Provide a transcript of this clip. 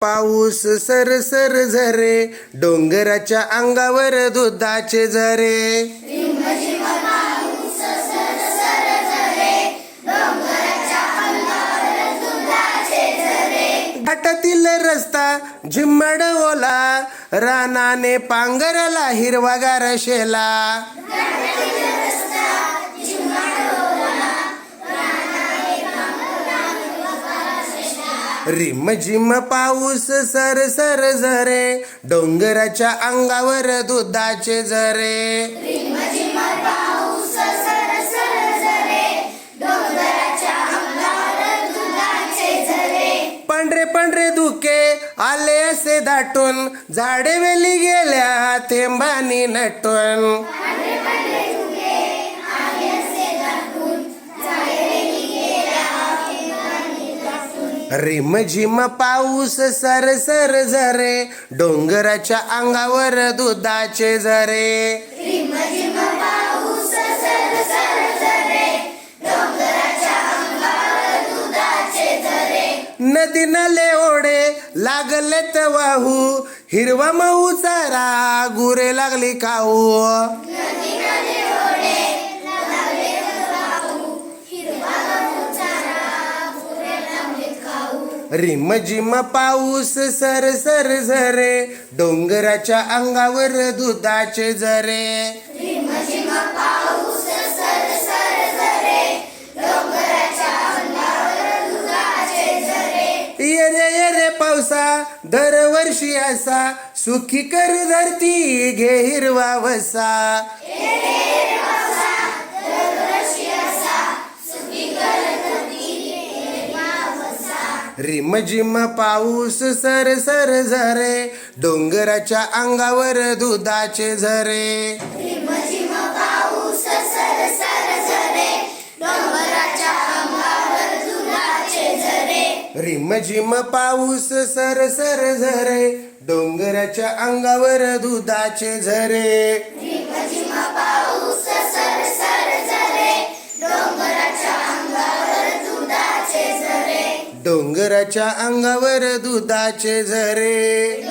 पाऊस सरसर झरे, डोंगराच्या अंगावर दुधाचे झरे. घाटातील रस्ता झिम्मड ओला, रानाने पांघरला हिरवागार शेला. रिमझिम पाऊस सरसर झरे, डोंगराच्या अंगावर दुधाचे झरे. पांढरे पांढरे धुके आले असे दाटून, झाडे वेली गेल्या थेंबानी नटून. रिमझिम पाऊस सरसर झरे, डोंगराच्या अंगावर दुधाचे झरे. नदी नाले ओढे लागलेत वाहू, हिरवा मऊ चारा गुरे लागली खाऊ. रिमझिम पाऊस सरसर झरे, डोंगराच्या अंगावर दुधाचे झरे. येरे येरे पावसा दरवर्षी असा, सुखी कर धरती घे हिरवा वसा. रिमझिम पाऊस सरसर झरे, डोंगराच्या अंगावर दुधाचे झरे. रिमझिम पाऊस सरसर झरे, डोंगराच्या अंगावर दुधाचे झरे. डोंगराच्या अंगावर दुधाचे झरे.